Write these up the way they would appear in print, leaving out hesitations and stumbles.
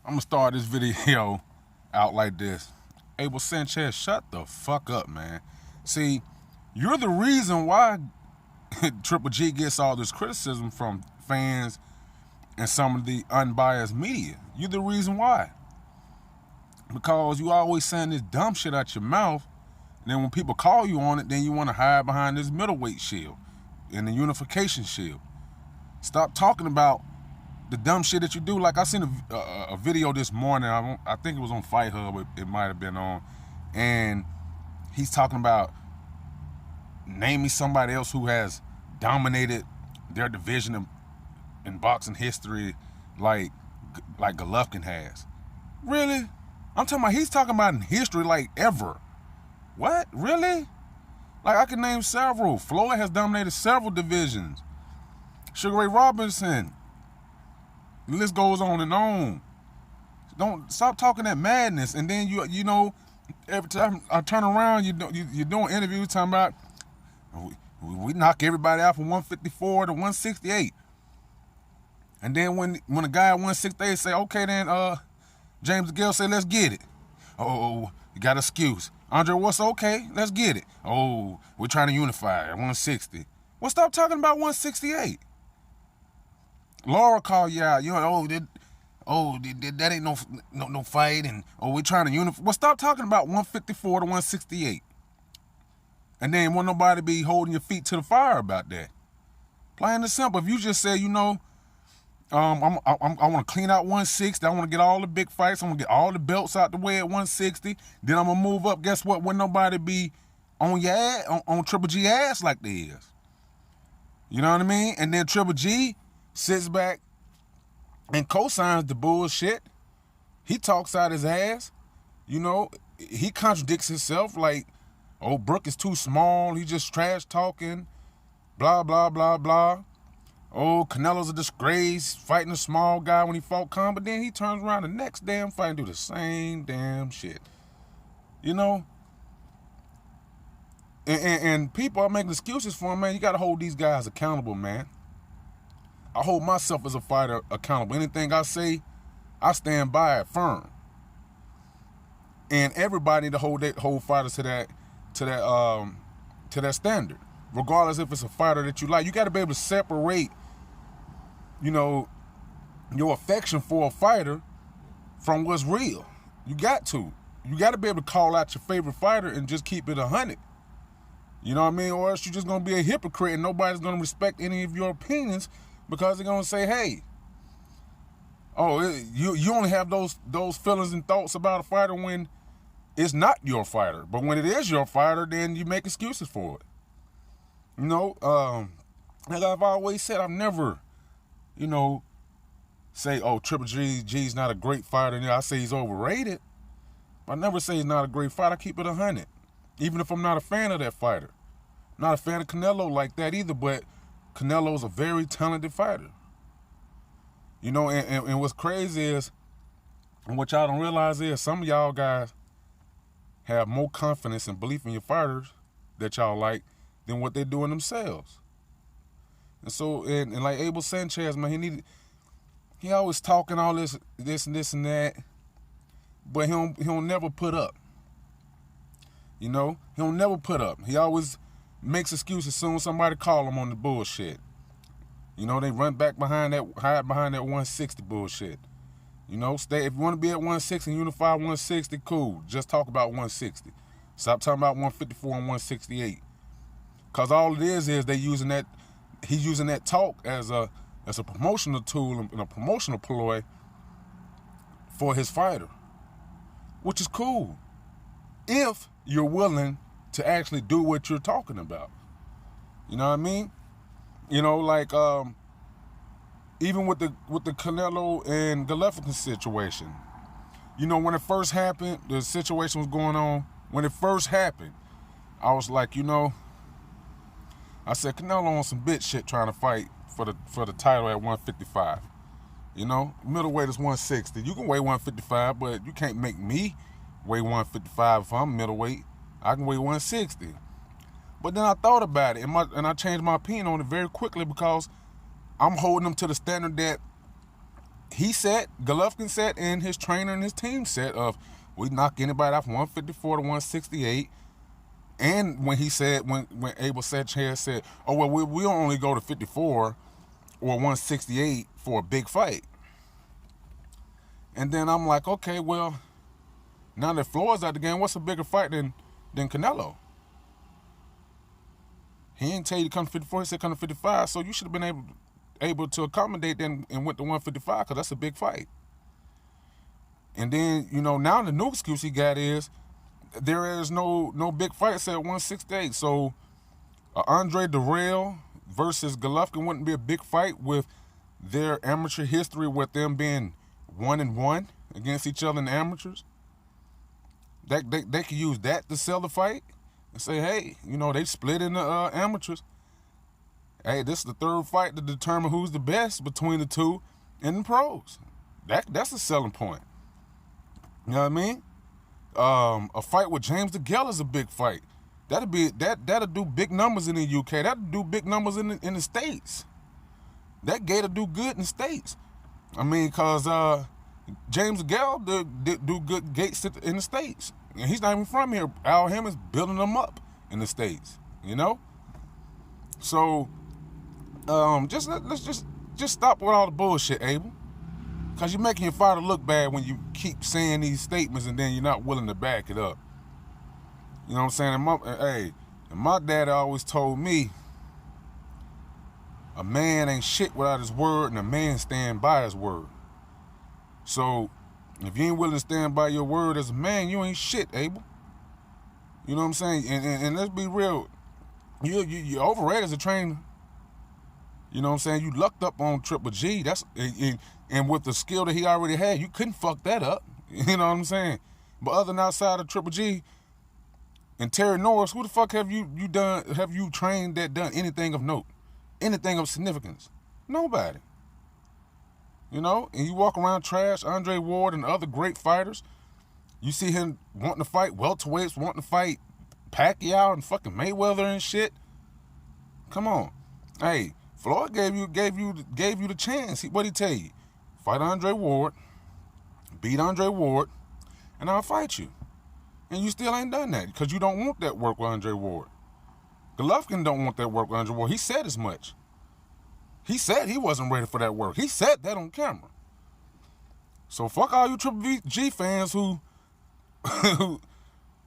I'm gonna start this video out like this. Abel Sanchez, shut the fuck up, man. See, you're the reason why Triple G gets all this criticism from fans and some of the unbiased media. You're the reason why. Because you always saying this dumb shit out your mouth, and then when people call you on it, then you want to hide behind this middleweight shield and the unification shield. Stop talking about the dumb shit that you do. Like I seen a video this morning. I think it was on Fight Hub. It might have been on, and he's talking about name me somebody else who has dominated their division in boxing history, like Golovkin has. Really? I'm talking about he's talking about in history, like ever. What? Really? Like I can name several. Floyd has dominated several divisions. Sugar Ray Robinson. The list goes on and on. Don't stop talking that madness. And then you know, every time I turn around, you're doing interviews talking about we knock everybody out from 154 to 168. And then when a guy at 168 say, okay, then James DeGale say, let's get it. Oh, you got an excuse. Andre What's okay, let's get it. Oh, we're trying to unify at 160. Well, stop talking about 168. Laura called you out. You know, that ain't no fight, and we're trying to unify. Well, stop talking about 154 to 168. And then won't nobody be holding your feet to the fire about that. Plain and simple. If you just say, you know, I want to clean out 160. I want to get all the big fights. I want to get all the belts out the way at 160. Then I'm gonna move up. Guess what? When nobody be on your ass, on Triple G ass like they is. You know what I mean? And then Triple G sits back and co-signs the bullshit. He talks out his ass. You know, he contradicts himself like, oh, Brooke is too small. He just trash talking. Blah, blah, blah, blah. Oh, Canelo's a disgrace, fighting a small guy when he fought Khan. But then he turns around the next damn fight and do the same damn shit. You know? And people are making excuses for him, man. You got to hold these guys accountable, man. I hold myself as a fighter accountable. Anything I say, I stand by it firm. And everybody need to hold fighters to that standard, regardless if it's a fighter that you like. You got to be able to separate, you know, your affection for a fighter from what's real. You got to be able to call out your favorite fighter and just keep it 100. You know what I mean? Or else you're just gonna be a hypocrite and nobody's gonna respect any of your opinions. Because they're gonna say, "Hey, you only have those feelings and thoughts about a fighter when it's not your fighter. But when it is your fighter, then you make excuses for it." You know, like I've always said, I've never, you know, say, "Oh, Triple G's not a great fighter." I say he's overrated. I never say he's not a great fighter. I keep it 100, even if I'm not a fan of that fighter. I'm not a fan of Canelo like that either, but Canelo's a very talented fighter. You know, and what's crazy is, and what y'all don't realize is, some of y'all guys have more confidence and belief in your fighters that y'all like than what they do in themselves. And so, and like Abel Sanchez, man, he always talking all this and that, but he'll never put up. You know, he'll never put up. He always makes excuses as soon as somebody call him on the bullshit. You know, they hide behind that 160 bullshit. You know, if you want to be at 160 and unify 160, cool. Just talk about 160. Stop talking about 154 and 168. Cause all it is he's using that talk as a promotional tool and a promotional ploy for his fighter, which is cool. If you're willing to actually do what you're talking about. You know what I mean? You know, like even with the Canelo and Golovkin situation. You know, when it first happened, the situation was going on. When it first happened, I was like, you know, I said Canelo on some bitch shit trying to fight for the title at 155. You know, middleweight is 160. You can weigh 155, but you can't make me weigh 155 if I'm middleweight. I can weigh 160. But then I thought about it, and I changed my opinion on it very quickly because I'm holding him to the standard that he said, Golovkin said, and his trainer and his team said of, we knock anybody off 154 to 168. And when he said, when Abel Sanchez said, oh, well, we'll only go to 54 or 168 for a big fight. And then I'm like, okay, well, now that Floyd's out the game, what's a bigger fight than Canelo? He didn't tell you to come to 54, he said come to 55, so you should have been able to accommodate them and went to 155 because that's a big fight. And then, now the new excuse he got is there is no big fights at 168. So Andre Durrell versus Golovkin wouldn't be a big fight with their amateur history, with them being 1-1 against each other in the amateurs. They could use that to sell the fight and say, hey, they split in the amateurs. Hey, this is the third fight to determine who's the best between the two in the pros. That's a selling point. You know what I mean? A fight with James DeGale is a big fight. That'll do big numbers in the UK. That'll do big numbers in the States. That gate'll do good in the States. I mean, cause James DeGale do good gates in the States, and he's not even from here. Al Hamm is building them up in the States. So let's stop with all the bullshit, Abel. Because you're making your fighter look bad when you keep saying these statements and then you're not willing to back it up. You know what I'm saying? And my dad always told me, a man ain't shit without his word, and a man stand by his word. So, if you ain't willing to stand by your word as a man, you ain't shit, Abel. You know what I'm saying? And let's be real. You're overrated as a trainer. You know what I'm saying? You lucked up on Triple G. And with the skill that he already had, you couldn't fuck that up. You know what I'm saying? But other than outside of Triple G and Terry Norris, who the fuck have you trained that done anything of note? Anything of significance? Nobody. And you walk around trash Andre Ward and other great fighters. You see him wanting to fight welterweights, wanting to fight Pacquiao and fucking Mayweather and shit. Come on. Hey, Floyd gave you the chance. What'd he tell you? Fight Andre Ward, beat Andre Ward, and I'll fight you. And you still ain't done that because you don't want that work with Andre Ward. Golovkin don't want that work with Andre Ward. He said as much. He said he wasn't ready for that work. He said that on camera. So fuck all you Triple G fans who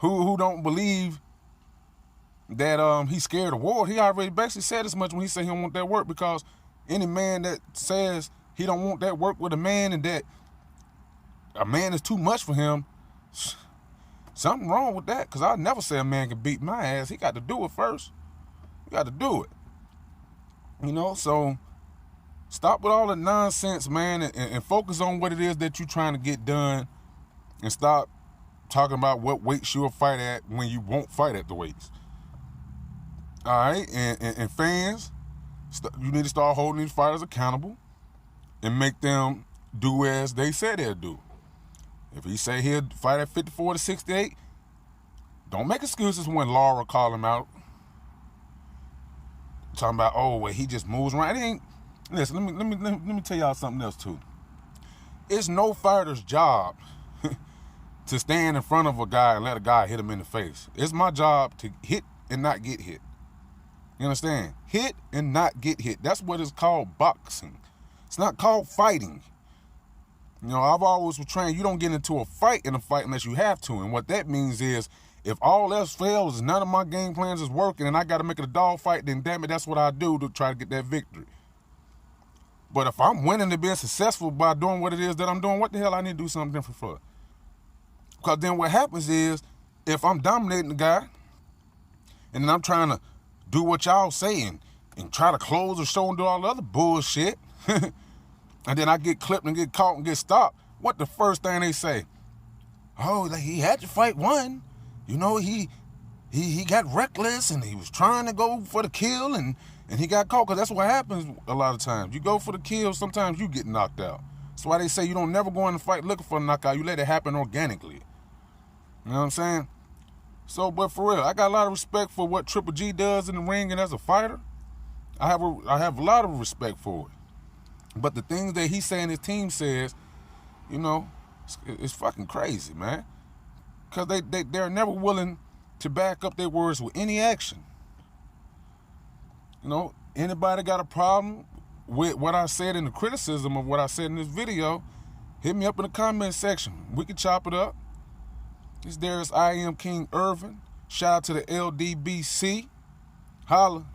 don't believe that he's scared of Ward. He already basically said as much when he said he don't want that work, because any man that says he don't want that work with a man and that a man is too much for him, something wrong with that, because I never say a man can beat my ass. He got to do it first. You got to do it. So stop with all the nonsense, man, and focus on what it is that you're trying to get done, and stop talking about what weights you'll fight at when you won't fight at the weights. All right? And fans, you need to start holding these fighters accountable and make them do as they say they'll do. If he say he'll fight at 54 to 68, don't make excuses when Laura call him out. Talking about, oh, well, he just moves around. It ain't. Listen, let me tell y'all something else too. It's no fighter's job to stand in front of a guy and let a guy hit him in the face. It's my job to hit and not get hit. You understand? Hit and not get hit. That's what it's called, boxing. It's not called fighting. I've always been trained, you don't get into a fight unless you have to. And what that means is, if all else fails, none of my game plans is working, and I got to make it a dog fight, then damn it, that's what I do to try to get that victory. But if I'm winning and being successful by doing what it is that I'm doing, what the hell I need to do something different for? Because then what happens is, if I'm dominating the guy, and then I'm trying to do what y'all saying and try to close the show and do all the other bullshit, and then I get clipped and get caught and get stopped, what the first thing they say? Oh, like he had to fight one. He got reckless and he was trying to go for the kill and he got caught, because that's what happens a lot of times. You go for the kill, sometimes you get knocked out. That's why they say you don't never go in the fight looking for a knockout. You let it happen organically. You know what I'm saying? So, but for real, I got a lot of respect for what Triple G does in the ring and as a fighter. I have a lot of respect for it. But the things that he's saying his team says, you know, it's fucking crazy, man. Because they're never willing to back up their words with any action. You know, anybody got a problem with what I said in the criticism of what I said in this video, hit me up in the comment section. We can chop it up. There's I Am King Irvin. Shout out to the LDBC. Holla.